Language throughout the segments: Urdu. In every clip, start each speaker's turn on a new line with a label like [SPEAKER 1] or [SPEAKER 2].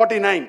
[SPEAKER 1] 49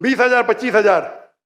[SPEAKER 1] 20,000 25,000,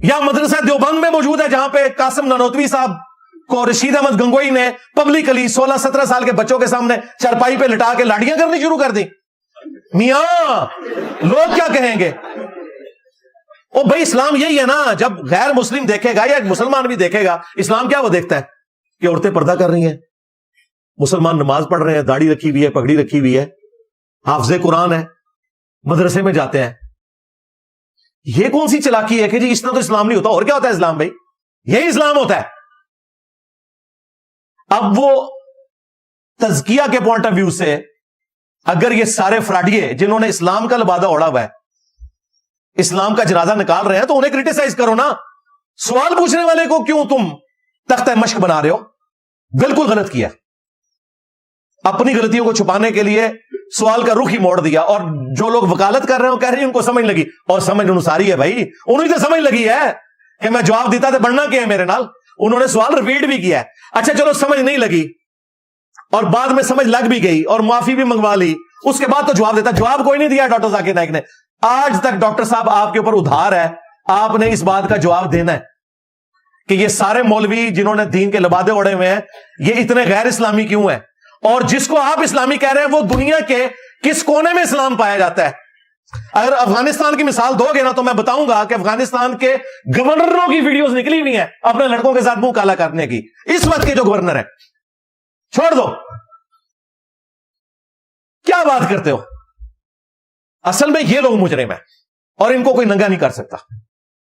[SPEAKER 2] یا مدرسہ دیوبند میں موجود ہے جہاں پہ قاسم نانوتوی صاحب کو رشید احمد گنگوئی نے پبلکلی 16-17 سال کے بچوں کے سامنے چارپائی پہ لٹا کے لاٹیاں کرنی شروع کر دی. میاں لوگ کیا کہیں گے؟ او بھائی اسلام یہی ہے نا. جب غیر مسلم دیکھے گا یا ایک مسلمان بھی دیکھے گا, اسلام کیا وہ دیکھتا ہے کہ عورتیں پردہ کر رہی ہیں, مسلمان نماز پڑھ رہے ہیں, داڑھی رکھی ہوئی ہے, پگڑی رکھی ہوئی ہے, حافظ قرآن ہے, مدرسے میں جاتے ہیں. یہ کون سی چلاکی ہے کہ جی اس طرح تو اسلام نہیں ہوتا. اور کیا ہوتا ہے اسلام بھائی؟ یہی اسلام ہوتا ہے. اب وہ تزکیہ کے پوائنٹ آف ویو سے اگر یہ سارے فراڈیے جنہوں نے اسلام کا لبادہ اوڑا ہوا ہے, اسلام کا جنازہ نکال رہے ہیں, تو انہیں کریٹیسائز کرو نا. سوال پوچھنے والے کو کیوں تم تختہ مشق بنا رہے ہو؟ بالکل غلط کیا. اپنی غلطیوں کو چھپانے کے لیے سوال کا رخ ہی موڑ دیا. اور جو لوگ وکالت کر رہے ہیں وہ کہہ رہے ہیں ان کو سمجھ لگی, اور سمجھ انساری ہے بھائی. انہیں تو سمجھ لگی ہے کہ میں جواب دیتا تو بڑھنا کیا ہے میرے نال. انہوں نے سوال ریپیٹ بھی کیا ہے. اچھا چلو سمجھ نہیں لگی اور بعد میں سمجھ لگ بھی گئی اور معافی بھی منگوا لی, اس کے بعد تو جواب دیتا. جواب کوئی نہیں دیا ڈاکٹر ذاکر نائک نے. آج تک ڈاکٹر صاحب آپ کے اوپر ادھار ہے, آپ نے اس بات کا جواب دینا ہے کہ یہ سارے مولوی جنہوں نے دین کے لبادے اوڑے ہوئے ہیں یہ اتنے غیر اسلامی کیوں ہیں, اور جس کو آپ اسلامی کہہ رہے ہیں وہ دنیا کے کس کونے میں اسلام پایا جاتا ہے. اگر افغانستان کی مثال دو گے نا تو میں بتاؤں گا کہ افغانستان کے گورنروں کی ویڈیوز نکلی ہوئی ہیں اپنے لڑکوں کے ساتھ منہ کالا کرنے کی. اس وقت کے جو گورنر ہیں, چھوڑ دو, کیا بات کرتے ہو. اصل میں یہ لوگ مجرم ہیں اور ان کو کوئی ننگا نہیں کر سکتا.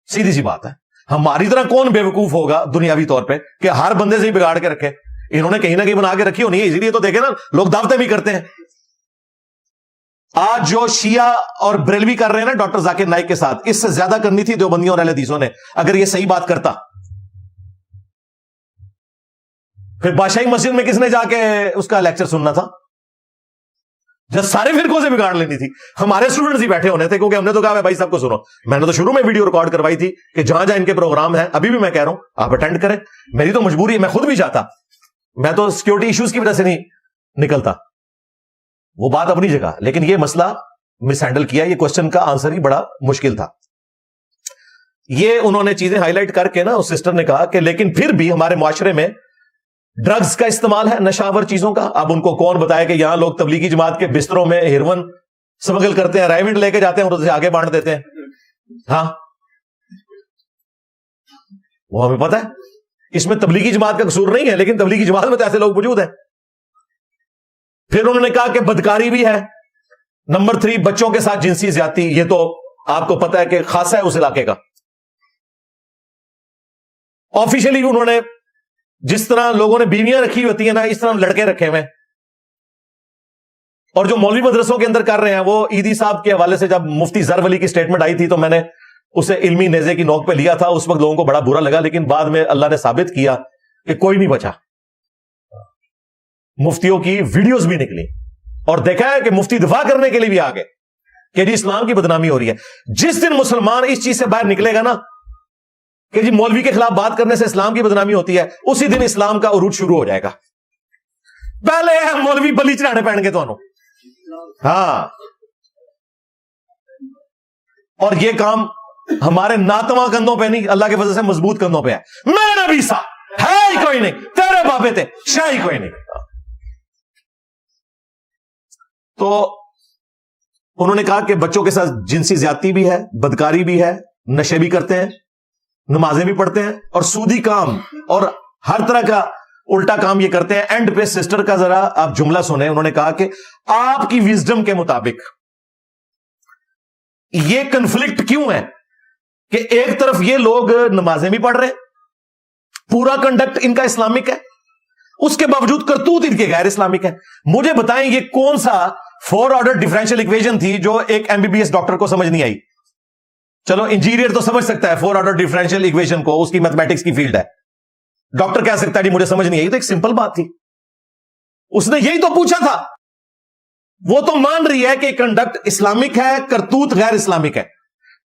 [SPEAKER 2] سیدھی سی بات ہے. ہماری طرح کون بے وقوف ہوگا دنیاوی طور پہ کہ ہر بندے سے ہی بگاڑ کے رکھے. انہوں نے کہیں نہ کہیں بنا کے رکھی ہونی ہے, اسی لیے تو دیکھیں نا لوگ دعوتیں بھی کرتے ہیں. آج جو شیعہ اور بریلوی کر رہے ہیں نا ڈاکٹر ذاکر نائک کے ساتھ, اس سے زیادہ کرنی تھی دیوبندیوں اور اہل حدیثوں نے اگر یہ صحیح بات کرتا. پھر بادشاہی مسجد میں کس نے جا کے اس کا لیکچر سننا تھا جب سارے فرقوں سے بگاڑ لینی تھی. ہمارے اسٹوڈنٹس ہی بیٹھے ہونے تھے کیونکہ ہم نے تو کہا بھائی سب کو سنو. میں نے تو شروع میں ویڈیو ریکارڈ کروائی تھی کہ جہاں جہاں ان کے پروگرام ہیں, ابھی بھی میں کہہ رہا ہوں آپ اٹینڈ کریں. میری تو مجبوری ہے, میں خود بھی چاہتا, میں تو سیکورٹی ایشوز کی وجہ سے نہیں نکلتا, وہ بات اپنی جگہ. لیکن یہ مسئلہ مس ہینڈل کیا, یہ کوشچن کا آنسر ہی بڑا مشکل تھا. یہ انہوں نے چیزیں ہائی لائٹ کر کے نا اس سسٹر نے کہا کہ لیکن پھر بھی ہمارے معاشرے میں ڈرگز کا استعمال ہے, نشاور چیزوں کا. اب ان کو کون بتایا کہ یہاں لوگ تبلیغی جماعت کے بستروں میں ہیروئن سمگل کرتے ہیں, رائمنڈ لے کے جاتے ہیں اور اسے آگے بانٹ دیتے ہیں. ہاں وہ ہمیں پتا ہے. اس میں تبلیغی جماعت کا قصور نہیں ہے, لیکن تبلیغی جماعت میں تو ایسے لوگ موجود ہیں. پھر انہوں نے کہا کہ بدکاری بھی ہے. نمبر 3 بچوں کے ساتھ جنسی زیادتی, یہ تو آپ کو پتا ہے کہ خاصا ہے اس علاقے کا. آفیشلی انہوں نے جس طرح لوگوں نے بیویاں رکھی ہوتی ہیں نا اس طرح لڑکے رکھے ہوئے. اور جو مولوی مدرسوں کے اندر کر رہے ہیں وہ عیدی صاحب کے حوالے سے جب مفتی ظفر ولی کی سٹیٹمنٹ آئی تھی تو میں نے اسے علمی نیزے کی نوک پہ لیا تھا. اس وقت لوگوں کو بڑا برا لگا, لیکن بعد میں اللہ نے ثابت کیا کہ کوئی نہیں بچا. مفتیوں کی ویڈیوز بھی نکلی اور دیکھا ہے کہ مفتی دفاع کرنے کے لیے بھی آگے کہ جی اسلام کی بدنامی ہو رہی ہے. جس دن مسلمان اس چیز سے باہر نکلے گا نا کہ جی مولوی کے خلاف بات کرنے سے اسلام کی بدنامی ہوتی ہے, اسی دن اسلام کا عروج شروع ہو جائے گا. پہلے مولوی بلی چڑھانے پہن کے تو ہاں, اور یہ کام ہمارے ناتواں کندھوں پہ نہیں, اللہ کے فضل سے مضبوط کندھوں پہ ہے. میرے بھی سا ہے ہی کوئی نہیں, تیرے بابے تھے شاہ ہی کوئی نہیں. تو انہوں نے کہا کہ بچوں کے ساتھ جنسی زیادتی بھی ہے, بدکاری بھی ہے, نشے بھی کرتے ہیں, نمازیں بھی پڑھتے ہیں, اور سودی کام اور ہر طرح کا الٹا کام یہ کرتے ہیں. اینڈ پہ سسٹر کا ذرا آپ جملہ سنیں. انہوں نے کہا کہ آپ کی وزڈم کے مطابق یہ کنفلکٹ کیوں ہے کہ ایک طرف یہ لوگ نمازیں بھی پڑھ رہے ہیں, پورا کنڈکٹ ان کا اسلامک ہے, اس کے باوجود کرتوت ان کے غیر اسلامک ہے. مجھے بتائیں یہ کون سا 4 آرڈر ڈفرینشیل ایکویشن تھی جو ایک MBBS ڈاکٹر کو سمجھ نہیں آئی. چلو انجینئر تو سمجھ سکتا ہے 4 آرڈر ڈفرینشیل ایکویشن کو, اس کی میتھمیٹکس کی فیلڈ ہے. ڈاکٹر کہہ سکتا ہے جی مجھے سمجھ نہیں آئی, تو ایک سمپل بات تھی, اس نے یہی تو پوچھا تھا. وہ تو مان رہی ہے کہ کنڈکٹ اسلامک ہے, کرتوت غیر اسلامک ہے.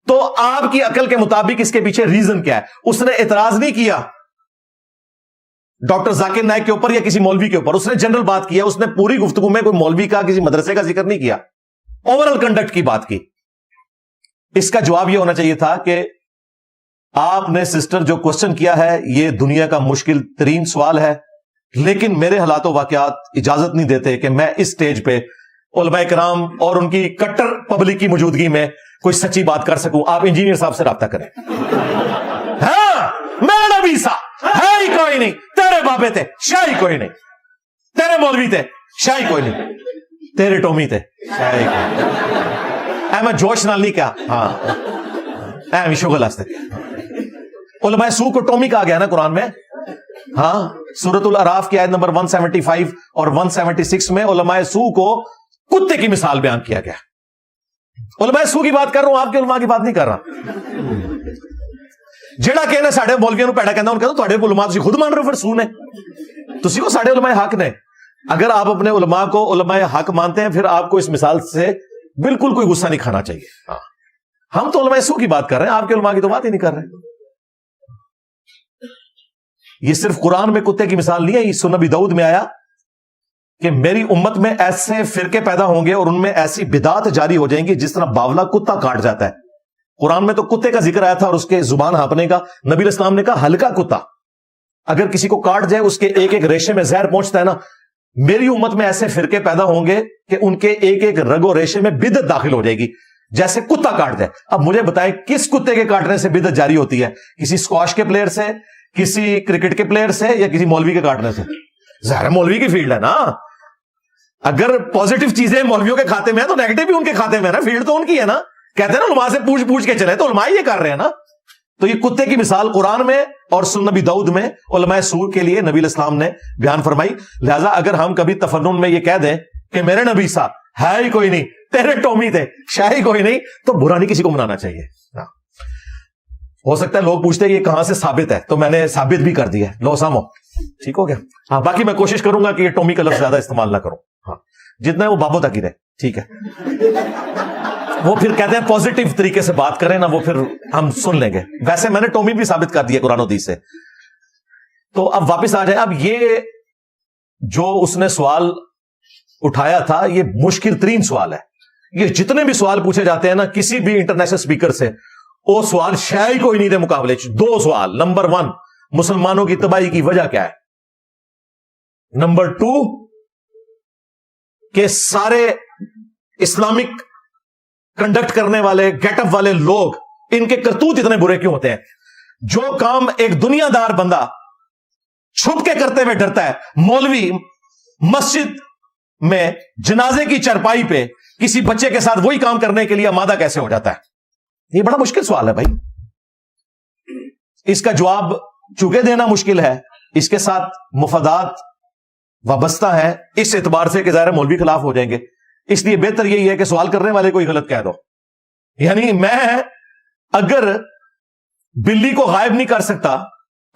[SPEAKER 2] تو آپ کی عقل کے مطابق اس کے پیچھے ریزن کیا ہے؟ اس نے اعتراض نہیں کیا ڈاکٹر ذاکر نائک کے اوپر یا کسی مولوی کے اوپر, اس نے جنرل بات کیا. اس نے پوری گفتگو میں کوئی مولوی کا کسی مدرسے کا ذکر نہیں کیا, اوور آل کنڈکٹ کی بات کی. اس کا جواب یہ ہونا چاہیے تھا کہ آپ نے سسٹر جو کوشچن کیا ہے یہ دنیا کا مشکل ترین سوال ہے، لیکن میرے حالات و واقعات اجازت نہیں دیتے کہ میں اس سٹیج پہ علماء کرام اور ان کی کٹر پبلک کی موجودگی میں کوئی سچی بات کر سکوں. آپ انجینئر صاحب سے رابطہ کریں. ہاں میرا نبی سا ہے ہی کوئی نہیں، تیرے بابے تھے شاہی کوئی نہیں، تیرے مولوی تھے شاہی کوئی نہیں، تیرے ٹومی تھے شاہی کوئی نہیں. اے میں جوش نال نہیں کیا، ہاں اے شغل ہستے. علماء سو کو ٹومی کہا گیا نا قرآن میں. ہاں سورۃ الاعراف کی آیت نمبر 175 اور 176 میں علماء سو کو کتے کی مثال بیان کیا گیا. علماء سو کی بات کر رہا ہوں، آپ کے علماء کی بات نہیں کر رہا. جڑا کہنا ساڈے مولویوں نوں پیڑا کہندا، ان کہندا تواڈے علماء تسی خود مان رہے ہو پھر سو نے، تسی کو ساڈے علماء حق نے. اگر آپ اپنے علماء کو علماء حق مانتے ہیں پھر آپ کو اس مثال سے بالکل کوئی غصہ نہیں کھانا چاہیے. ہاں ہم تو علماء سو کی بات کر رہے ہیں، آپ کے علماء کی تو بات ہی نہیں کر رہے. یہ صرف قرآن میں کتے کی مثال نہیں ہے، یہ سنن نبی داؤد میں آیا کہ میری امت میں ایسے فرقے پیدا ہوں گے اور ان میں ایسی بدعات جاری ہو جائیں گی جس طرح باولا کتا کاٹ جاتا ہے. قرآن میں تو کتے کا ذکر آیا تھا اور اس کے زبان ہانپنے کا. نبی علیہ السلام نے کہا ہلکا کتا اگر کسی کو کاٹ جائے اس کے ایک ایک ریشے میں زہر پہنچتا ہے نا. میری امت میں ایسے فرقے پیدا ہوں گے کہ ان کے ایک ایک رگ و ریشے میں بدعت داخل ہو جائے گی جیسے کتا کاٹ جائے. اب مجھے بتائیں کس کتے کے کاٹنے سے بدعت جاری ہوتی ہے؟ کسی اسکواش کے پلیئر سے، کسی کرکٹ کے پلیئر سے، یا کسی مولوی کے کاٹنے سے؟ ظاہر مولوی کی فیلڈ ہے نا. اگر پازیٹو چیزیں مولویوں کے کھاتے میں ہیں تو نیگیٹو بھی ان کے کھاتے میں ہے نا، فیلڈ تو ان کی ہے نا. کہتے ہیں نا علماء سے پوچھ پوچھ کے چلے، تو علماء یہ کر رہے ہیں نا. تو یہ کتے کی مثال قرآن میں اور سنن نبی داؤد میں علماء سو کے لیے نبی علیہ السلام نے بیان فرمائی. لہذا اگر ہم کبھی تفنن میں یہ کہہ دیں کہ میرے نبی سا ہے ہی کوئی نہیں، تیرے ٹومی تھے شاہی کوئی نہیں، تو برا نہیں کسی کو منانا چاہیے. ہو سکتا ہے لوگ پوچھتے ہیں یہ کہاں سے ثابت ہے، تو میں نے ثابت بھی کر دیا ہے. لو سامو ٹھیک ہو گیا. ہاں باقی میں کوشش کروں گا کہ یہ ٹومی کا لفظ زیادہ استعمال نہ کروں. ہاں جتنا ہے وہ بابو تک ہی رہے. ٹھیک ہے، وہ پھر کہتے ہیں پازیٹو طریقے سے بات کریں نا، وہ پھر ہم سن لیں گے. ویسے میں نے ٹومی بھی ثابت کر دیا قرآن و حدیث سے. تو اب واپس آ جائیں. اب یہ جو اس نے سوال اٹھایا تھا یہ مشکل ترین سوال ہے. یہ جتنے بھی سوال پوچھے جاتے ہیں نا کسی بھی انٹرنیشنل اسپیکر سے، وہ سوال شاید کوئی نہیں دے مقابلے. 2 سوال. نمبر 1 مسلمانوں کی تباہی کی وجہ کیا ہے؟ نمبر 2 کہ سارے اسلامک کنڈکٹ کرنے والے گیٹ اپ والے لوگ ان کے کرتوت اتنے برے کیوں ہوتے ہیں؟ جو کام ایک دنیا دار بندہ چھپ کے کرتے ہوئے ڈرتا ہے، مولوی مسجد میں جنازے کی چرپائی پہ کسی بچے کے ساتھ وہی کام کرنے کے لیے آمادہ کیسے ہو جاتا ہے؟ یہ بڑا مشکل سوال ہے بھائی. اس کا جواب چونکہ دینا مشکل ہے، اس کے ساتھ مفادات وابستہ ہیں اس اعتبار سے کہ ظاہر مولوی خلاف ہو جائیں گے. اس لیے بہتر یہی ہے کہ سوال کرنے والے کوئی غلط کہہ دو. یعنی میں اگر بلی کو غائب نہیں کر سکتا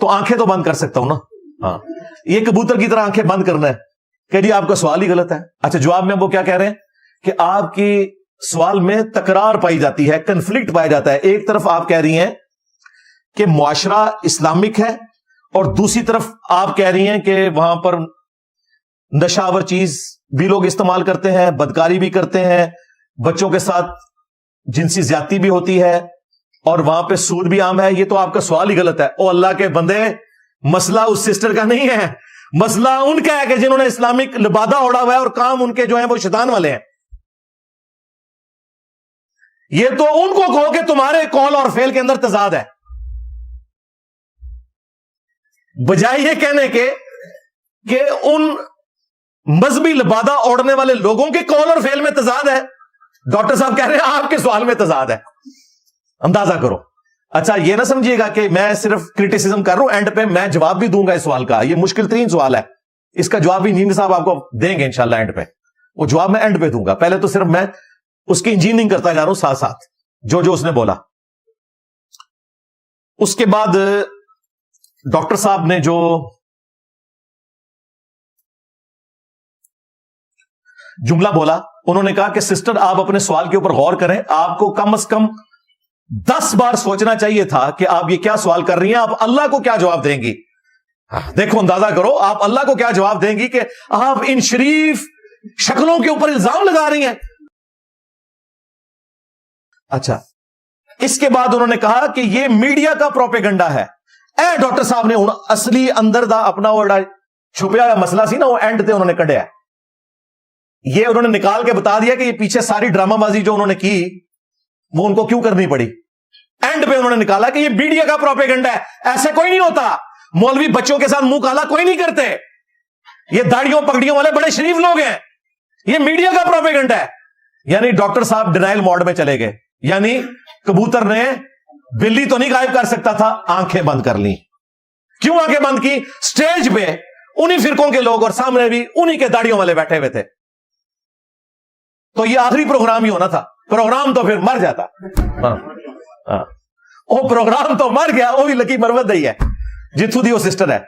[SPEAKER 2] تو آنکھیں تو بند کر سکتا ہوں نا. ہاں یہ کبوتر کی طرح آنکھیں بند کرنا ہے کہ جی آپ کا سوال ہی غلط ہے. اچھا جواب میں وہ کیا کہہ رہے ہیں کہ آپ کی سوال میں تکرار پائی جاتی ہے، کنفلکٹ پایا جاتا ہے. ایک طرف آپ کہہ رہی ہیں کہ معاشرہ اسلامک ہے اور دوسری طرف آپ کہہ رہی ہیں کہ وہاں پر نشاور چیز بھی لوگ استعمال کرتے ہیں، بدکاری بھی کرتے ہیں، بچوں کے ساتھ جنسی زیادتی بھی ہوتی ہے اور وہاں پہ سود بھی عام ہے. یہ تو آپ کا سوال ہی غلط ہے. او اللہ کے بندے، مسئلہ اس سسٹر کا نہیں ہے، مسئلہ ان کا ہے کہ جنہوں نے اسلامک لبادہ اوڑا ہوا ہے اور کام ان کے جو ہیں وہ شیطان والے ہیں. یہ تو ان کو کہو کہ تمہارے قول اور فعل کے اندر تضاد ہے، بجائے یہ کہنے کے کہ ان مذہبی لبادہ اوڑھنے والے لوگوں کے قول اور فعل میں تضاد ہے. ڈاکٹر صاحب کہہ رہے ہیں آپ کے سوال میں تضاد ہے. اندازہ کرو. اچھا یہ نہ سمجھیے گا کہ میں صرف کرٹیسزم کر رہا ہوں، اینڈ پہ میں جواب بھی دوں گا اس سوال کا. یہ مشکل ترین سوال ہے، اس کا جواب بھی انجینئر صاحب آپ کو دیں گے انشاءاللہ اینڈ پہ. وہ جواب میں اینڈ پہ دوں گا. پہلے تو صرف میں اس کی انجینئرنگ کرتا جا رہا ہوں ساتھ ساتھ جو اس نے بولا. اس کے بعد ڈاکٹر صاحب نے جو جملہ بولا، انہوں نے کہا کہ سسٹر آپ اپنے سوال کے اوپر غور کریں، آپ کو کم از کم 10 بار سوچنا چاہیے تھا کہ آپ یہ کیا سوال کر رہی ہیں، آپ اللہ کو کیا جواب دیں گی. دیکھو اندازہ کرو آپ اللہ کو کیا جواب دیں گی کہ آپ ان شریف شکلوں کے اوپر الزام لگا رہی ہیں. اچھا اس کے بعد انہوں نے کہا کہ یہ میڈیا کا پروپیگنڈا ہے. اے ڈاکٹر صاحب نے اصلی اندر دا اپنا وہ چھپیا ہوا مسئلہ سی نا, وہ اینڈ تے انہوں نے کڈیا. یہ انہوں نے نکال کے بتا دیا کہ یہ پیچھے ساری ڈرامہ بازی جو انہوں نے کی وہ ان کو کیوں کرنی پڑی. اینڈ پہ انہوں نے نکالا کہ یہ میڈیا کا پروپیگنڈا ہے, ایسے کوئی نہیں ہوتا. مولوی بچوں کے ساتھ منہ کالا کوئی نہیں کرتے, یہ داڑیوں پگڑیوں والے بڑے شریف لوگ ہیں, یہ میڈیا کا پروپیگنڈا ہے. یعنی ڈاکٹر صاحب ڈینائل موڈ میں چلے گئے. یعنی کبوتر نے بلی تو نہیں غائب کر سکتا تھا, آنکھیں بند کر لی. کیوں آنکھیں بند کی؟ سٹیج پہ انہی فرقوں کے لوگ اور سامنے بھی انہی کے داڑیوں والے بیٹھے ہوئے تھے. تو یہ آخری پروگرام ہی ہونا تھا. پروگرام تو پھر مر جاتا. وہ پروگرام تو مر گیا, وہ بھی لکی مروت دئی ہے جتھو دی وہ سسٹر ہے.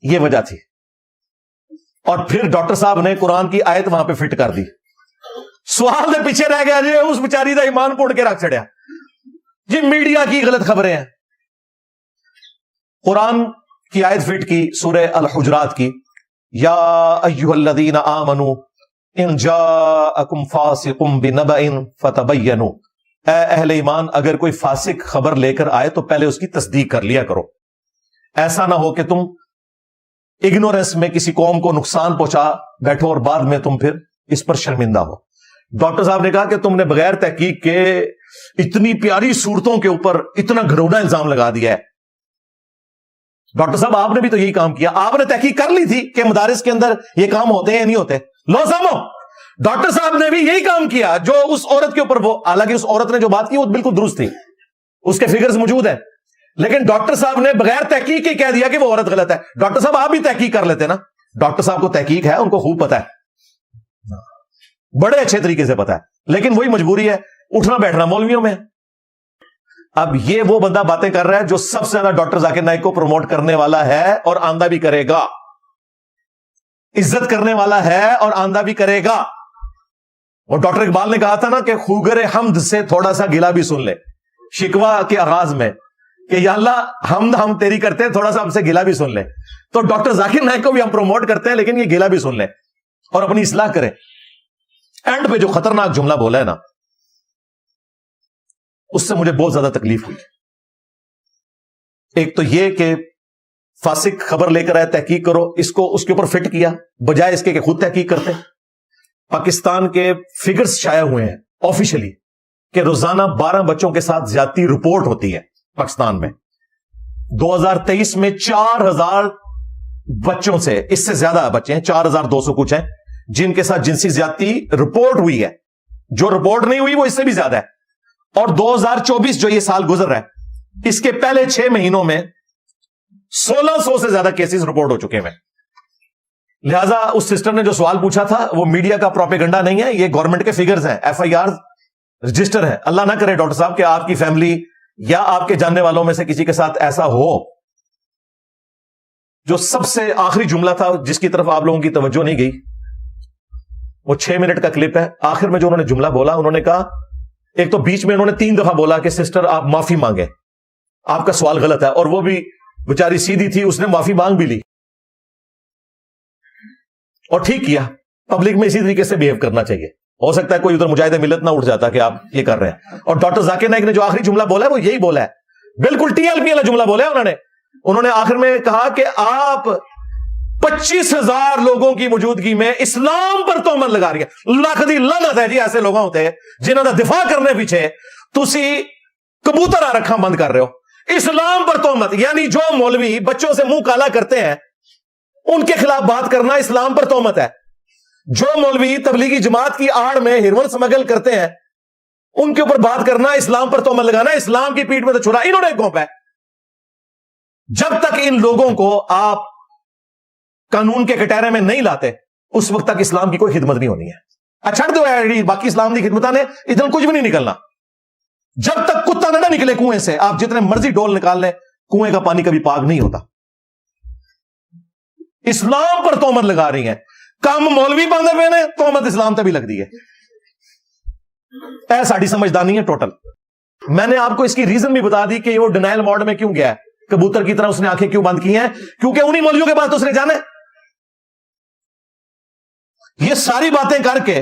[SPEAKER 2] یہ وجہ تھی. اور پھر ڈاکٹر صاحب نے قرآن کی آیت وہاں پہ فٹ کر دی. سوال دے پیچھے رہ گیا جی, اس بیچاری دا ایمان پوڑ کے رکھ چڑیا جی, میڈیا کی غلط خبریں ہیں. قرآن کی آیت فٹ کی سورہ الحجرات کی, یا ایھا الذین آمنوا ان جاءکم فاسق بنبأ فتبینوا, اے اہل ایمان اگر کوئی فاسق خبر لے کر آئے تو پہلے اس کی تصدیق کر لیا کرو. ایسا نہ ہو کہ تم اگنورنس میں کسی قوم کو نقصان پہنچا بیٹھو اور بعد میں تم پھر اس پر شرمندہ ہو. ڈاکٹر صاحب نے کہا کہ تم نے بغیر تحقیق کے اتنی پیاری صورتوں کے اوپر اتنا گھرونا الزام لگا دیا ہے. ڈاکٹر صاحب آپ نے بھی تو یہی کام کیا, آپ نے تحقیق کر لی تھی کہ مدارس کے اندر یہ کام ہوتے ہیں یا نہیں ہوتے. لو سامو, ڈاکٹر صاحب نے بھی یہی کام کیا جو اس عورت کے اوپر, وہ حالانکہ اس عورت نے جو بات کی وہ بالکل درست تھی, اس کے فگرز موجود ہیں, لیکن ڈاکٹر صاحب نے بغیر تحقیق کے کہہ دیا کہ وہ عورت غلط ہے. ڈاکٹر صاحب آپ بھی تحقیق کر لیتے نا, ڈاکٹر صاحب کو تحقیق ہے, ان کو خوب پتا ہے, بڑے اچھے طریقے سے پتا ہے, لیکن وہی مجبوری ہے اٹھنا بیٹھنا مولویوں میں. اب یہ وہ بندہ باتیں کر رہا ہے جو سب سے زیادہ ڈاکٹر ذاکر نائک کو پروموٹ کرنے والا ہے اور آندہ بھی کرے گا, عزت کرنے والا ہے اور آندہ بھی کرے گا. اور ڈاکٹر اقبال نے کہا تھا نا کہ خوگر حمد سے تھوڑا سا گلا بھی سن لے, شکوہ کے آغاز میں, کہ یا اللہ حمد ہم تیری کرتے ہیں, تھوڑا سا ہم سے گلا بھی سن لے. تو ڈاکٹر ذاکر نائک کو بھی ہم پروموٹ کرتے ہیں, لیکن یہ گلا بھی سن لے اور اپنی اصلاح کرے. اینڈ پہ جو خطرناک جملہ بولا ہے نا, اس سے مجھے بہت زیادہ تکلیف ہوئی. ایک تو یہ کہ فاسق خبر لے کر آئے, تحقیق کرو, اس کو اس کے اوپر فٹ کیا بجائے اس کے کہ خود تحقیق کرتے. پاکستان کے فگرز شائع ہوئے ہیں آفیشلی کہ روزانہ 12 بچوں کے ساتھ زیادتی رپورٹ ہوتی ہے پاکستان میں. 2023 میں 4000 بچوں سے, اس سے زیادہ بچے ہیں, 4200 کچھ ہیں جن کے ساتھ جنسی زیادتی رپورٹ ہوئی ہے. جو رپورٹ نہیں ہوئی وہ اس سے بھی زیادہ ہے. اور 2024 جو یہ سال گزر رہا ہے, اس کے پہلے 6 مہینوں میں 1600 سے زیادہ کیسز رپورٹ ہو چکے ہیں. لہذا اس سسٹر نے جو سوال پوچھا تھا وہ میڈیا کا پروپیگنڈا نہیں ہے, یہ گورنمنٹ کے فگرز ہیں, FIR رجسٹر ہیں. اللہ نہ کرے ڈاکٹر صاحب کہ آپ کی فیملی یا آپ کے جاننے والوں میں سے کسی کے ساتھ ایسا ہو. جو سب سے آخری جملہ تھا جس کی طرف آپ لوگوں کی توجہ نہیں گئی, وہ 6 منٹ کا کلپ ہے. آخر میں جو انہوں نے جملہ بولا, انہوں نے کہا, ایک تو بیچ میں انہوں نے 3 دفعہ بولا کہ سسٹر آپ معافی مانگیں, آپ کا سوال غلط ہے, اور وہ بھی بیچاری سیدھی تھی, اس نے معافی مانگ بھی لی اور ٹھیک کیا. پبلک میں اسی طریقے سے بیہیو کرنا چاہیے. ہو سکتا ہے کوئی ادھر مجاہد ملت نہ اٹھ جاتا کہ آپ یہ کر رہے ہیں. اور ڈاکٹر ذاکر نائک نے جو آخری جملہ بولا ہے وہ یہی بولا ہے, بالکل TLP والا جملہ بولا ہے انہوں نے آخر میں کہا کہ آپ 25,000 لوگوں کی موجودگی میں اسلام پر تہمت لگا رہی ہے. لاکھ دی لعنت ہے جی ایسے لوگوں ہوتے ہیں جنہوں کا دفاع کرنے پیچھے تسی کبوتر آ رکھا بند کر رہے ہو. اسلام پر تہمت, یعنی جو مولوی بچوں سے منہ کالا کرتے ہیں ان کے خلاف بات کرنا اسلام پر تہمت ہے. جو مولوی تبلیغی جماعت کی آڑ میں ہیروئن سمگل کرتے ہیں ان کے اوپر بات کرنا اسلام پر تہمت لگانا. اسلام کی پیٹھ میں تو چھڑا انہوں نے گھونپا ہے. جب تک ان لوگوں کو آپ قانون کے کٹہرے میں نہیں لاتے اس وقت تک اسلام کی کوئی خدمت نہیں ہونی ہے. چھڑ دو باقی اسلام کی خدمت نے ادھر کچھ بھی نہیں نکلنا. جب تک کتا نہ نکلے کنویں سے, آپ جتنے مرضی ڈول نکال لیں, کنویں کا پانی کبھی پاک نہیں ہوتا. اسلام پر تہمت لگا رہی ہیں, کام مولوی باندھے ہوئے نے, تہمت اسلام تے بھی لگ دی ہے. اے ساڑی سمجھدانی ہے ٹوٹل. میں نے آپ کو اس کی ریزن بھی بتا دی کہ وہ ڈینائل موڈ میں کیوں گیا ہے, کبوتر کی طرح اس نے آنکھیں کیوں بند کی ہیں, کیونکہ انہی مولویوں کے پاس تو اس نے جانا ہے. یہ ساری باتیں کر کے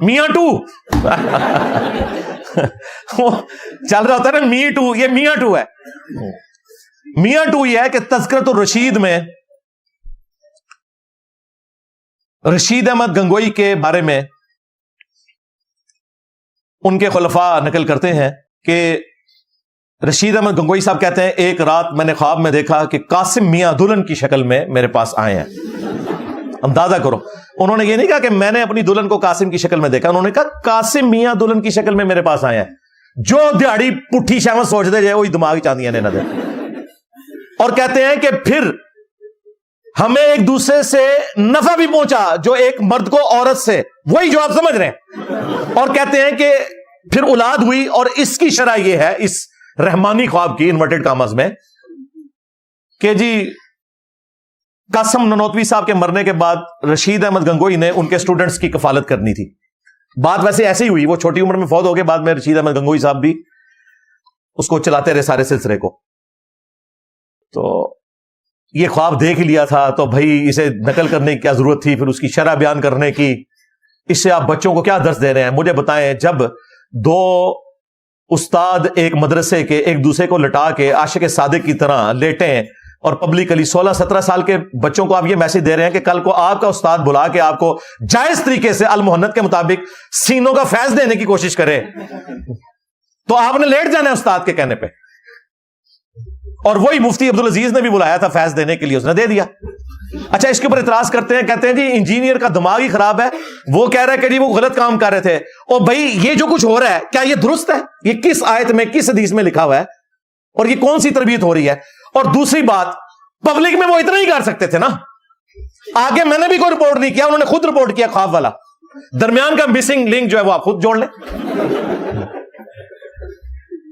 [SPEAKER 2] میاں ٹو چل رہا ہوتا ہے نا می ٹو, یہ میاں ٹو ہے. میاں ٹو یہ ہے کہ تذکرۃ الرشید میں رشید احمد گنگوئی کے بارے میں ان کے خلفاء نقل کرتے ہیں کہ رشید احمد گنگوئی صاحب کہتے ہیں ایک رات میں نے خواب میں دیکھا کہ قاسم میاں دلہن کی شکل میں میرے پاس آئے ہیں. اندازہ کرو, انہوں نے یہ نہیں کہا کہ میں نے اپنی دلہن کو قاسم کی شکل میں دیکھا, انہوں نے کہا قاسم میاں دلہن کی شکل میں میرے پاس آئے ہیں. جو دیہڑی پٹھی شامت سوچ دے جائے وہی دماغ چاندیاں نے نہ دے. اور کہتے ہیں کہ پھر ہمیں ایک دوسرے سے نفع بھی پہنچا جو ایک مرد کو عورت سے, وہی جو آپ سمجھ رہے ہیں. اور کہتے ہیں کہ پھر اولاد ہوئی, اور اس کی شرح یہ ہے اس رحمانی خواب کی انورٹڈ کامز میں کہ جی قاسم ننوتوی صاحب کے مرنے کے بعد رشید احمد گنگوئی نے ان کے سٹوڈنٹس کی کفالت کرنی تھی. بات ویسے ایسے ہی ہوئی, وہ چھوٹی عمر میں فوت ہو گئے, بعد میں رشید احمد گنگوئی صاحب بھی اس کو چلاتے رہے سارے سلسلے کو. تو یہ خواب دیکھ لیا تھا تو بھائی اسے نقل کرنے کی کیا ضرورت تھی, پھر اس کی شرح بیان کرنے کی. اس سے آپ بچوں کو کیا درس دے رہے ہیں؟ مجھے بتائیں, جب دو استاد ایک مدرسے کے ایک دوسرے کو لٹا کے عاشق صادق کی طرح لیٹیں اور پبلکلی 16-17 سال کے بچوں کو آپ یہ میسج دے رہے ہیں کہ کل کو آپ کا استاد بلا کے آپ کو جائز طریقے سے المحنت کے مطابق سینوں کا فیض دینے کی کوشش کرے, تو آپ نے لیٹ جانا ہے استاد کے کہنے پہ. اور وہی مفتی عبدالعزیز نے بھی بلایا تھا فیض دینے کے لیے, اس نے دے دیا. اچھا, اس کے اوپر اعتراض کرتے ہیں, کہتے ہیں جی انجینئر کا دماغ ہی خراب ہے, وہ کہہ رہا ہے کہ جی وہ غلط کام کر رہے تھے. اور بھائی یہ جو کچھ ہو رہا ہے کیا یہ درست ہے؟ یہ کس آیت میں کس حدیث میں لکھا ہوا ہے؟ اور یہ کون سی تربیت ہو رہی ہے؟ اور دوسری بات, پبلک میں وہ اتنا ہی کر سکتے تھے نا, آگے میں نے بھی کوئی رپورٹ نہیں کیا, انہوں نے خود رپورٹ کیا خواب والا. درمیان کا مسنگ لنک جو ہے وہ آپ خود جوڑ لیں,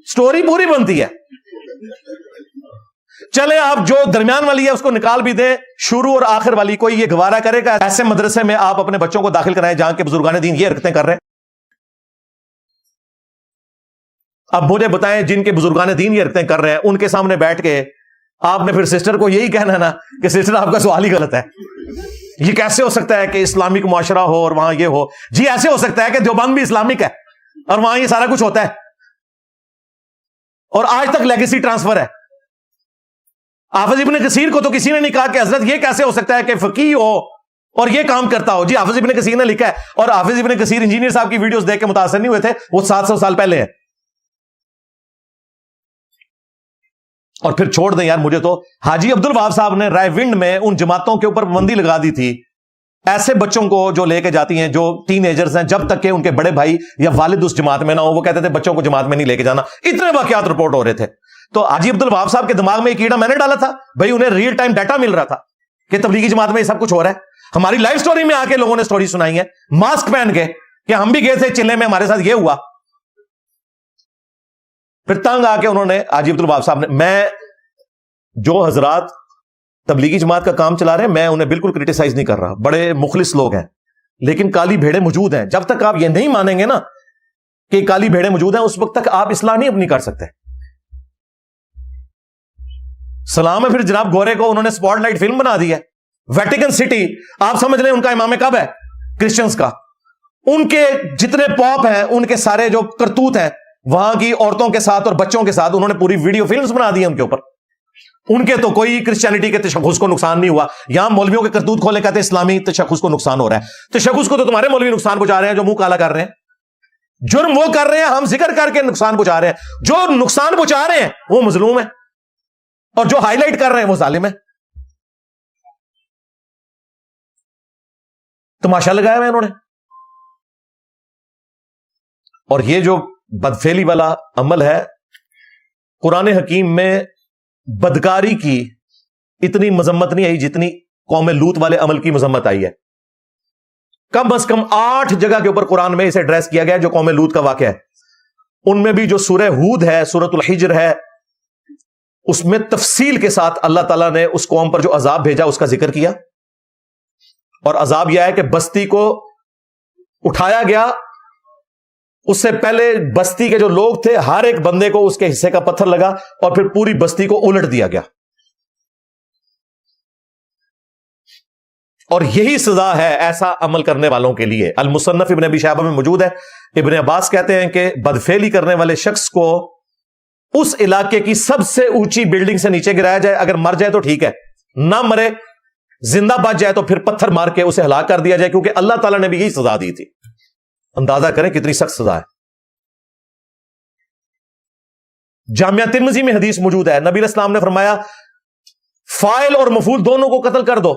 [SPEAKER 2] سٹوری پوری بنتی ہے. چلے آپ جو درمیان والی ہے اس کو نکال بھی دیں, شروع اور آخر والی کوئی یہ گوارا کرے گا ایسے مدرسے میں آپ اپنے بچوں کو داخل کرائیں جہاں کے بزرگان دین یہ حرکتیں کر رہے ہیں؟ اب مجھے بتائیں, جن کے بزرگان دین یہ حرکتیں کر رہے ہیں ان کے سامنے بیٹھ کے آپ نے پھر سسٹر کو یہی کہنا ہے نا کہ سسٹر آپ کا سوال ہی غلط ہے, یہ کیسے ہو سکتا ہے کہ اسلامک معاشرہ ہو اور وہاں یہ ہو؟ جی ایسے ہو سکتا ہے کہ دیوبند بھی اسلامک ہے اور وہاں یہ سارا کچھ ہوتا ہے, اور آج تک لیگیسی ٹرانسفر ہے. حافظ ابن کثیر کو تو کسی نے نہیں کہا کہ حضرت یہ کیسے ہو سکتا ہے کہ فقیہ ہو اور یہ کام کرتا ہو. جی حافظ ابن کثیر نے لکھا ہے, اور حافظ ابن کثیر انجینئر صاحب کی ویڈیوز دیکھ کے متاثر نہیں ہوئے تھے, وہ 700 سال پہلے ہیں. اور پھر چھوڑ دیں یار, مجھے تو حاجی عبد الوہاب صاحب نے رائے ونڈ میں ان جماعتوں کے اوپر پابندی لگا دی تھی, ایسے بچوں کو جو لے کے جاتی ہیں جو ٹین ایجرز ہیں, جب تک کہ ان کے بڑے بھائی یا والد اس جماعت میں نہ ہو, وہ کہتے تھے بچوں کو جماعت میں نہیں لے کے جانا. اتنے واقعات رپورٹ ہو رہے تھے. تو حاجی عبد الوہاب صاحب کے دماغ میں یہ کیڑا میں نے ڈالا تھا, بھائی انہیں ریئل ٹائم ڈیٹا مل رہا تھا کہ تبلیغی جماعت میں یہ سب کچھ ہو رہا ہے. ہماری لائف سٹوری میں آ کے لوگوں نے سٹوری سنائی ہے ماسک پہن کے کہ ہم بھی گئے تھے چلے میں, ہمارے ساتھ یہ ہوا. پھر تنگ آ کے انہوں نے حاجی عبد الوہاب صاحب نے, میں جو حضرات تبلیغی جماعت کا کام چلا رہے ہیں میں انہیں بالکل کرٹیسائز نہیں کر رہا, بڑے مخلص لوگ ہیں, لیکن کالی بھیڑیں موجود ہیں. جب تک آپ یہ نہیں مانیں گے نا کہ کالی بھیڑیں موجود ہیں, اس وقت تک آپ اصلاح نہیں اپنی کر سکتے. سلام ہے پھر جناب گورے کو انہوں نے سپاٹ لائٹ فلم بنا دی ہے. ویٹیکن سٹی آپ سمجھ لیں ان کا امام کب ہے کرسچنز کا, ان کے جتنے پاپ ہیں ان کے سارے جو کرتوت ہیں وہاں کی عورتوں کے ساتھ اور بچوں کے ساتھ انہوں نے پوری ویڈیو فلمز بنا دی ہیں ان کے اوپر. ان کے تو کوئی کرسچینٹی کے تشخص کو نقصان نہیں ہوا. یہاں مولویوں کے کرتوت کھولے کہتے ہیں اسلامی تشخص کو نقصان ہو رہا ہے. تشخص کو تو تمہارے مولوی نقصان پہنچا رہے ہیں جو منہ کالا کر رہے ہیں. جرم وہ کر رہے ہیں, ہم ذکر کر کے نقصان پہنچا رہے ہیں. جو نقصان پہنچا رہے ہیں وہ مظلوم ہے, اور جو ہائی لائٹ کر رہے ہیں وہ ظالم ہے. تماشا لگایا ہوا انہوں نے. اور یہ جو بدفعلی والا عمل ہے, قرآن حکیم میں بدکاری کی اتنی مذمت نہیں آئی جتنی قوم لوط والے عمل کی مذمت آئی ہے. کم از کم 8 جگہ کے اوپر قرآن میں اسے ایڈریس کیا گیا جو قوم لوط کا واقعہ ہے. ان میں بھی جو سورہ ہود ہے, سورۃ الحجر ہے, اس میں تفصیل کے ساتھ اللہ تعالیٰ نے اس قوم پر جو عذاب بھیجا اس کا ذکر کیا. اور عذاب یہ ہے کہ بستی کو اٹھایا گیا, اس سے پہلے بستی کے جو لوگ تھے ہر ایک بندے کو اس کے حصے کا پتھر لگا اور پھر پوری بستی کو الٹ دیا گیا. اور یہی سزا ہے ایسا عمل کرنے والوں کے لیے. المصنف ابن ابی شیبہ میں موجود ہے. ابن عباس کہتے ہیں کہ بدفعلی کرنے والے شخص کو اس علاقے کی سب سے اونچی بلڈنگ سے نیچے گرایا جائے. اگر مر جائے تو ٹھیک ہے, نہ مرے زندہ بچ جائے تو پھر پتھر مار کے اسے ہلاک کر دیا جائے, کیونکہ اللہ تعالیٰ نے بھی یہی سزا دی تھی. اندازہ کریں کتنی سخت سزا ہے. جامعہ ترمذی میں حدیث موجود ہے, نبی علیہ السلام نے فرمایا فاعل اور مفعول دونوں کو قتل کر دو,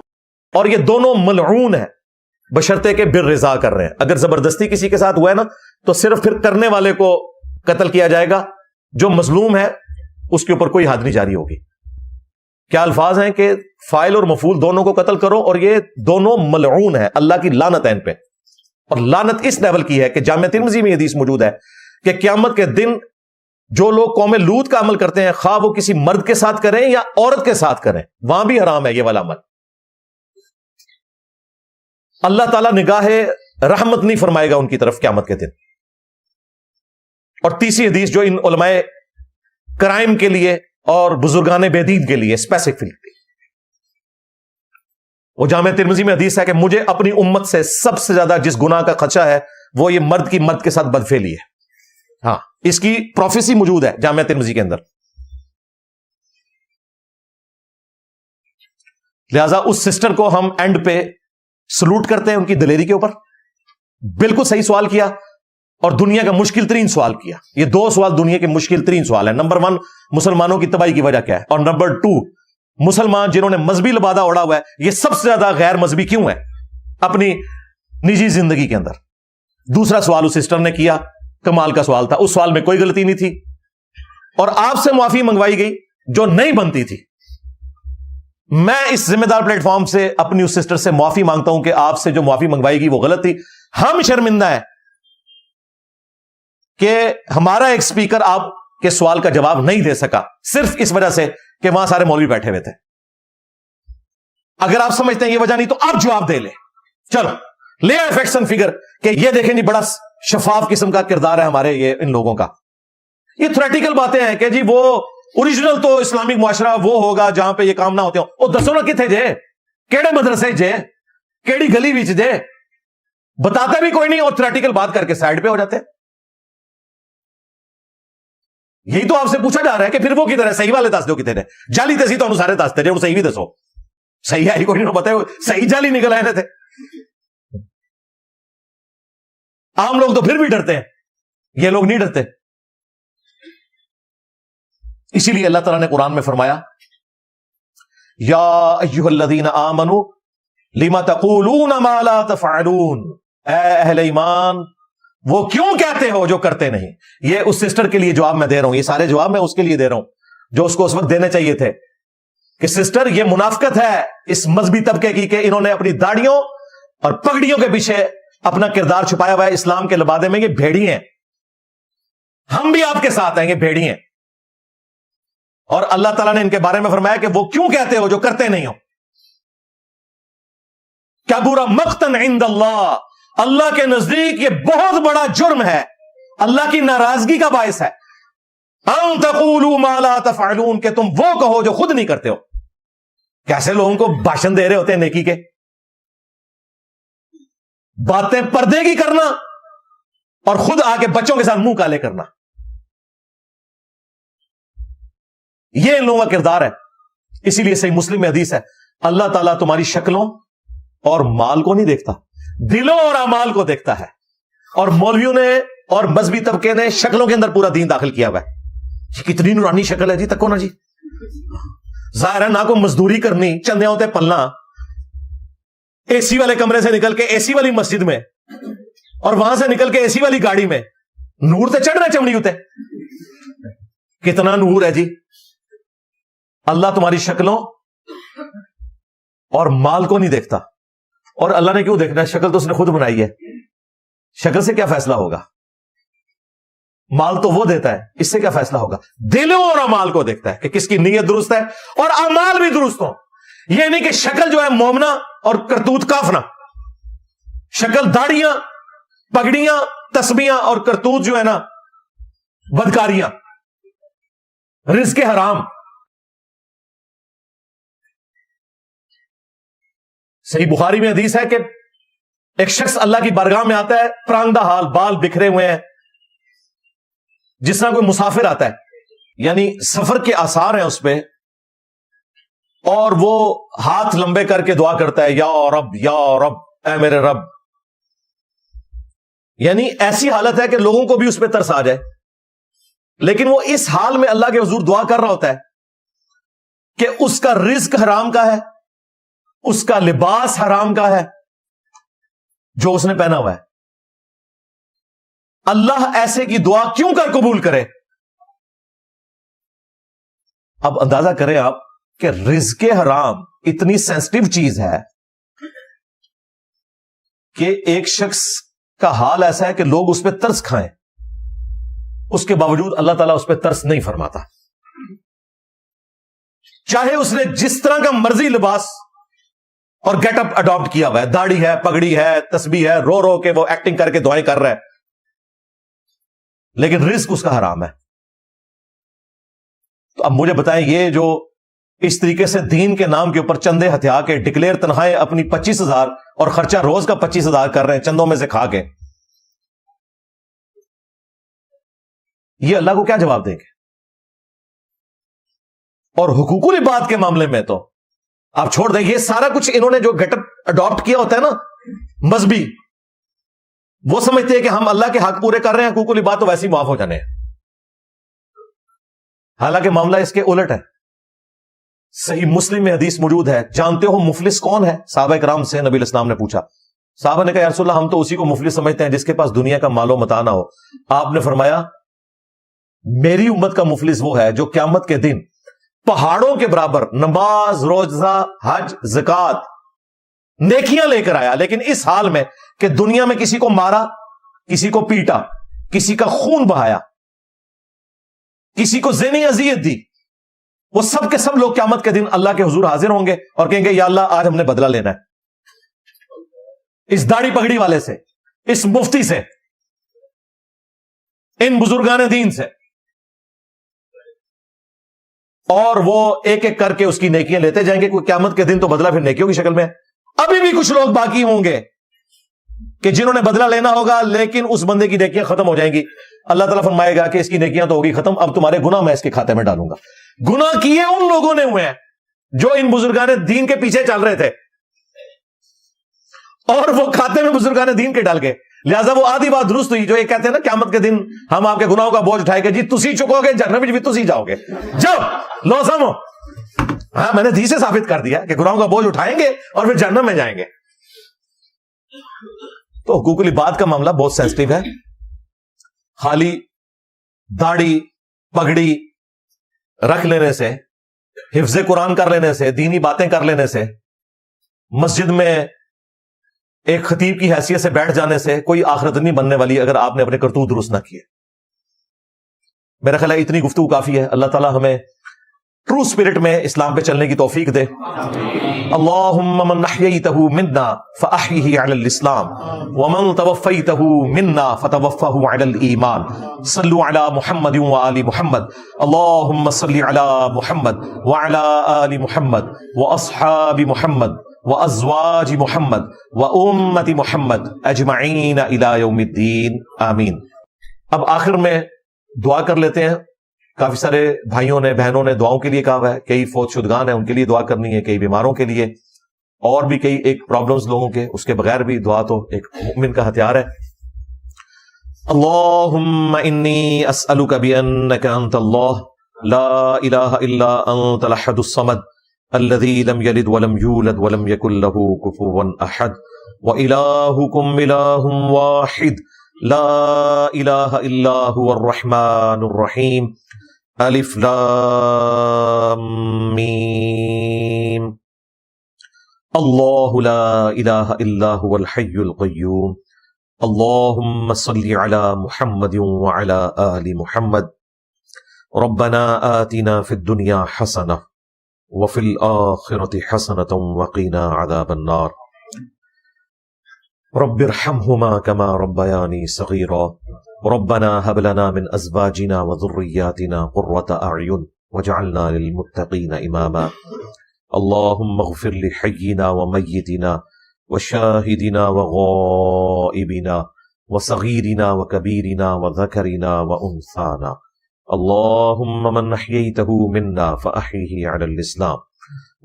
[SPEAKER 2] اور یہ دونوں ملعون ہیں بشرطے کہ بالرضا کر رہے ہیں. اگر زبردستی کسی کے ساتھ ہوا ہے نا تو صرف پھر کرنے والے کو قتل کیا جائے گا, جو مظلوم ہے اس کے اوپر کوئی حد نہیں جاری ہوگی. کیا الفاظ ہیں کہ فاعل اور مفعول دونوں کو قتل کرو, اور یہ دونوں ملعون ہیں, اللہ کی لعنت ہے ان پہ. اور لعنت اس لیول کی ہے کہ جامعہ ترمذی میں حدیث موجود ہے کہ قیامت کے دن جو لوگ قوم لوط کا عمل کرتے ہیں, خواہ وہ کسی مرد کے ساتھ کریں یا عورت کے ساتھ کریں, وہاں بھی حرام ہے یہ والا عمل. اللہ تعالیٰ نگاہ رحمت نہیں فرمائے گا ان کی طرف قیامت کے دن. اور تیسری حدیث جو ان علماء کرائم کے لیے اور بزرگان بے دین کے لیے اسپیسیفکلی, وہ جامعہ ترمذی میں حدیث ہے کہ مجھے اپنی امت سے سب سے زیادہ جس گناہ کا خدشہ ہے وہ یہ مرد کی مرد کے ساتھ بدفعلی ہے. ہاں, اس کی پروفیسی موجود ہے جامعہ ترمذی کے اندر. لہذا اس سسٹر کو ہم اینڈ پہ سلوٹ کرتے ہیں ان کی دلیری کے اوپر. بالکل صحیح سوال کیا, اور دنیا کا مشکل ترین سوال کیا. یہ دو سوال دنیا کے مشکل ترین سوال ہیں. نمبر 1, مسلمانوں کی تباہی کی وجہ کیا ہے, اور نمبر 2, مسلمان جنہوں نے مذہبی لبادہ اوڑا ہوا ہے یہ سب سے زیادہ غیر مذہبی کیوں ہے اپنی نجی زندگی کے اندر. دوسرا سوال اس سسٹر نے کیا, کمال کا سوال تھا, اس سوال میں کوئی غلطی نہیں تھی, اور آپ سے معافی منگوائی گئی جو نہیں بنتی تھی. میں اس ذمہ دار پلیٹ فارم سے اپنی اس سسٹر سے معافی مانگتا ہوں کہ آپ سے جو معافی منگوائی گئی وہ غلط تھی. ہم شرمندہ ہیں کہ ہمارا ایک سپیکر آپ کے سوال کا جواب نہیں دے سکا, صرف اس وجہ سے کہ وہاں سارے مولوی بیٹھے ہوئے تھے. اگر آپ سمجھتے ہیں یہ وجہ نہیں تو آپ جواب دے لیں. چلو لے آئے فیکٹس اینڈ فگر کہ یہ دیکھیں جی بڑا شفاف قسم کا کردار ہے ہمارے یہ ان لوگوں کا. یہ تھریٹیکل باتیں ہیں کہ جی وہ اوریجنل تو اسلامک معاشرہ وہ ہوگا جہاں پہ یہ کام نہ ہوتے ہوں. وہ دسو نا کتنے جے, کیڑے مدرسے جے, کیڑی گلی وچ جے, بتاتے بھی کوئی نہیں, اور تھریٹیکل بات کر کے سائڈ پہ ہو جاتے. یہی تو آپ سے پوچھا جا رہا ہے کہ پھر وہ کدھر ہے, صحیح والے دس دو کتنے نے, جعلی تے سی تو سارے دستے جے, صحیح بھی دسو, صحیح ہے کوئی نہیں بتاؤ, صحیح جعلی نکل آئے تھے. عام لوگ تو پھر بھی ڈرتے ہیں, یہ لوگ نہیں ڈرتے. اسی لیے اللہ تعالیٰ نے قرآن میں فرمایا یا ایھا الذین آمنوا لما تقولون ما لا تفعلون, اے اہل ایمان وہ کیوں کہتے ہو جو کرتے نہیں. یہ اس سسٹر کے لیے جواب میں دے رہا ہوں, یہ سارے جواب میں اس کے لیے دے رہا ہوں جو اس کو اس وقت دینے چاہیے تھے کہ سسٹر یہ منافقت ہے اس مذہبی طبقے کی کہ انہوں نے اپنی داڑھیوں اور پگڑیوں کے پیچھے اپنا کردار چھپایا ہوا ہے اسلام کے لبادے میں. یہ بھیڑی ہیں, ہم بھی آپ کے ساتھ ہیں, یہ بھیڑی ہیں. اور اللہ تعالیٰ نے ان کے بارے میں فرمایا کہ وہ کیوں کہتے ہو جو کرتے نہیں ہو. کبر مقتا عند اللہ, اللہ کے نزدیک یہ بہت بڑا جرم ہے, اللہ کی ناراضگی کا باعث ہے. ان تقولوا ما لا تفعلون, کہ تم وہ کہو جو خود نہیں کرتے ہو. کیسے لوگوں کو بھاشن دے رہے ہوتے ہیں نیکی کے, باتیں پردے کی کرنا اور خود آ کے بچوں کے ساتھ منہ کالے کرنا, یہ ان لوگوں کا کردار ہے. اسی لیے صحیح مسلم میں حدیث ہے اللہ تعالیٰ تمہاری شکلوں اور مال کو نہیں دیکھتا, دلوں اور اعمال کو دیکھتا ہے. اور مولویوں نے اور مذہبی طبقے نے شکلوں کے اندر پورا دین داخل کیا ہوا ہے. کتنی نورانی شکل ہے جی, تکو نا جی. ظاہر ہے نہ کو مزدوری کرنی, چندے ہوتے پلنا, اے سی والے کمرے سے نکل کے اے سی والی مسجد میں, اور وہاں سے نکل کے اے سی والی گاڑی میں, نور تے چڑھ رہے چمڑی ہوتے. کتنا نور ہے جی. اللہ تمہاری شکلوں اور مال کو نہیں دیکھتا. اور اللہ نے کیوں دیکھنا ہے, شکل تو اس نے خود بنائی ہے, شکل سے کیا فیصلہ ہوگا. مال تو وہ دیتا ہے, اس سے کیا فیصلہ ہوگا. دلوں اور اعمال کو دیکھتا ہے کہ کس کی نیت درست ہے اور اعمال بھی درست ہوں. یہ نہیں کہ شکل جو ہے مومنا اور کرتوت کافنا. شکل داڑیاں, پگڑیاں, تسبیاں, اور کرتوت جو ہے نا بدکاریاں, رزق حرام. صحیح بخاری میں حدیث ہے کہ ایک شخص اللہ کی بارگاہ میں آتا ہے پرانگدہ حال، بال بکھرے ہوئے ہیں، جس طرح کوئی مسافر آتا ہے، یعنی سفر کے آثار ہیں اس پہ، اور وہ ہاتھ لمبے کر کے دعا کرتا ہے، یا رب یا رب، اے میرے رب. یعنی ایسی حالت ہے کہ لوگوں کو بھی اس پہ ترس آ جائے، لیکن وہ اس حال میں اللہ کے حضور دعا کر رہا ہوتا ہے کہ اس کا رزق حرام کا ہے، اس کا لباس حرام کا ہے جو اس نے پہنا ہوا ہے. اللہ ایسے کی دعا کیوں کر قبول کرے؟ اب اندازہ کریں آپ کہ رزق حرام اتنی سینسٹیو چیز ہے کہ ایک شخص کا حال ایسا ہے کہ لوگ اس پہ ترس کھائیں، اس کے باوجود اللہ تعالیٰ اس پہ ترس نہیں فرماتا. چاہے اس نے جس طرح کا مرضی لباس اور گیٹ اپ اڈاپٹ کیا ہوا ہے، داڑھی ہے، پگڑی ہے، تسبیح ہے، رو رو کے وہ ایکٹنگ کر کے دعائیں کر رہا ہے، لیکن رزق اس کا حرام ہے. تو اب مجھے بتائیں، یہ جو اس طریقے سے دین کے نام کے اوپر چندے ہتھیا کے ڈکلیئر تنخواہیں اپنی 25,000 اور خرچہ روز کا 25,000 کر رہے ہیں چندوں میں سے کھا کے، یہ اللہ کو کیا جواب دیں گے؟ اور حقوق العباد کے معاملے میں تو آپ چھوڑ دیں، یہ سارا کچھ انہوں نے جو گیٹ اپ اڈاپٹ کیا ہوتا ہے نا مذہبی، وہ سمجھتے ہیں کہ ہم اللہ کے حق پورے کر رہے ہیں، حقوق العباد تو ویسے ہی معاف ہو جانے ہیں. حالانکہ معاملہ اس کے الٹ ہے. صحیح مسلم میں حدیث موجود ہے، جانتے ہو مفلس کون ہے؟ صحابہ کرام سے نبی الاسلام نے پوچھا. صحابہ نے کہا یا رسول اللہ، ہم تو اسی کو مفلس سمجھتے ہیں جس کے پاس دنیا کا مال و متاع نہ ہو. آپ نے فرمایا میری امت کا مفلس وہ ہے جو قیامت کے دن پہاڑوں کے برابر نماز، روزہ، حج، زکات، نیکیاں لے کر آیا، لیکن اس حال میں کہ دنیا میں کسی کو مارا، کسی کو پیٹا، کسی کا خون بہایا، کسی کو ذہنی اذیت دی. وہ سب کے سب لوگ قیامت کے دن اللہ کے حضور حاضر ہوں گے اور کہیں گے یا اللہ آج ہم نے بدلہ لینا ہے اس داڑھی پگڑی والے سے، اس مفتی سے، ان بزرگان دین سے. اور وہ ایک ایک کر کے اس کی نیکیاں لیتے جائیں گے. کوئی قیامت کے دن تو بدلہ پھر نیکیوں کی شکل میں. ابھی بھی کچھ لوگ باقی ہوں گے کہ جنہوں نے بدلہ لینا ہوگا، لیکن اس بندے کی نیکیاں ختم ہو جائیں گی. اللہ تعالیٰ فرمائے گا کہ اس کی نیکیاں تو ہوگی ختم، اب تمہارے گناہ میں اس کے کھاتے میں ڈالوں گا. گناہ کیے ان لوگوں نے ہوئے ہیں جو ان بزرگان دین کے پیچھے چل رہے تھے، اور وہ کھاتے میں بزرگان دین کے ڈال گئے. لہٰذا وہ آدھی بات درست ہوئی جو یہ کہتے ہیں نا قیامت کے دن ہم آپ کے گناہوں کا بوجھ اٹھائے گے، جی تسی چکو گے، جہنم میں بھی تسی جاؤ گے. جاؤ لو سمو. ہاں میں نے دھی سے ثابت کر دیا کہ گناہوں کا بوجھ اٹھائیں گے اور پھر جہنم میں جائیں گے. تو حقوق العباد کا معاملہ بہت سینسٹیو ہے. خالی داڑھی پگڑی رکھ لینے سے، حفظ قرآن کر لینے سے، دینی باتیں کر لینے سے، مسجد میں ایک خطیب کی حیثیت سے بیٹھ جانے سے کوئی آخرت نہیں بننے والی اگر آپ نے اپنے کرتوت درست نہ کیے. میرا خیال ہے اتنی گفتگو کافی ہے. اللہ تعالیٰ ہمیں ٹرو اسپرٹ میں اسلام پہ چلنے کی توفیق دے. اللہم من احییتہ منا فاحیہ علی الاسلام ومن توفیتہ منا فتوفہ علی الایمان. صلو علی محمد وآل محمد. اللہم صل علی محمد وعلی آل محمد واصحاب محمد وازواج محمد وامت محمد اجمعین الی یوم الدین آمین. اب آخر میں دعا کر لیتے ہیں. کافی سارے بھائیوں نے بہنوں نے دعاؤں کے لیے کہا ہوا ہے، کئی فوت شدگان ہیں ان کے لیے دعا کرنی ہے، کئی بیماروں کے لیے، اور بھی کئی ایک پرابلمز لوگوں کے، اس کے بغیر بھی دعا تو ایک مومن کا ہتھیار ہے. اللہم انی اسألک بانک انت اللہ لا الہ الا انت الاحد الصمد الذی لم یلد ولم یولد ولم یکن له کفوا احد وإلہکم الہ واحد لا الہ الا هو الرحمن الرحیم. الف لام میم. اللہ لا الہ الا هو الحی القیوم. اللہم صل علی محمد وعلی آل محمد. ربنا آتنا فی الدنیا حسنہ وفی الآخرة حسنة وقنا عذاب النار. رب ارحمهما كما ربياني صغيرا. ربنا هب لنا من ازواجنا وذرياتنا قرة اعين واجعلنا للمتقين اماما. اللهم اغفر لحينا وميتنا وشاهدنا وغائبنا وصغيرنا وكبيرنا وذكرنا وأنثانا. اللهم من أحييته منا فأحيه على الإسلام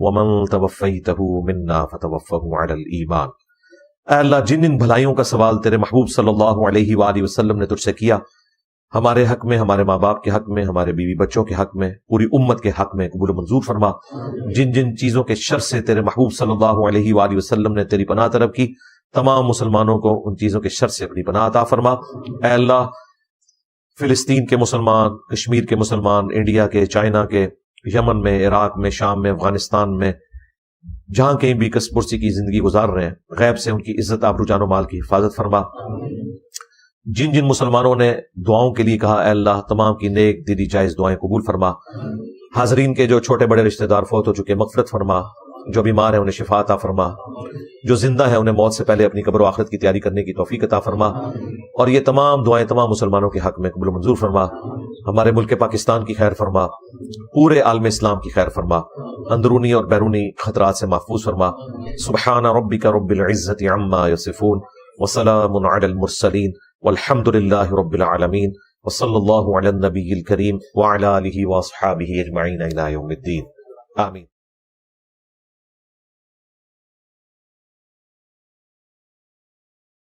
[SPEAKER 2] ومن توفيته منا فتوفه على الإيمان. اے اللہ جن ان بھلائیوں کا سوال تیرے محبوب صلی اللہ علیہ وآلہ وسلم نے تجھ سے کیا، ہمارے حق میں، ہمارے ماں باپ کے حق میں، ہمارے بیوی بچوں کے حق میں، پوری امت کے حق میں قبول و منظور فرما. جن جن چیزوں کے شر سے تیرے محبوب صلی اللہ علیہ وآلہ وسلم نے تیری پناہ طلب کی، تمام مسلمانوں کو ان چیزوں کے شر سے اپنی پناہ عطا فرما. اے اللہ فلسطین کے مسلمان، کشمیر کے مسلمان، انڈیا کے، چائنا کے، یمن میں، عراق میں، شام میں، افغانستان میں، جہاں کہیں بھی کس پرسی کی زندگی گزار رہے ہیں، غیب سے ان کی عزت، آبرو، جان و مال کی حفاظت فرما. جن جن مسلمانوں نے دعاؤں کے لیے کہا، اے اللہ تمام کی نیک دلی جائز دعائیں قبول فرما. حاضرین کے جو چھوٹے بڑے رشتہ دار فوت ہو چکے مغفرت فرما، جو بیمار ہیں انہیں شفا عطا فرما، جو زندہ ہیں انہیں موت سے پہلے اپنی قبر و آخرت کی تیاری کرنے کی توفیق عطا فرما. اور یہ تمام دعائیں تمام مسلمانوں کے حق میں قبول و منظور فرما. ہمارے ملک پاکستان کی خیر فرما، پورے عالم اسلام کی خیر فرما، اندرونی اور بیرونی خطرات سے محفوظ فرما. سبحان ربک رب العزت عما یصفون وسلام علی المرسلین والحمد للہ رب العالمین وصلی اللہ علی النبی الکریم وعلی آلہ واصحابہ اجمعین الی یوم الدین. آمین.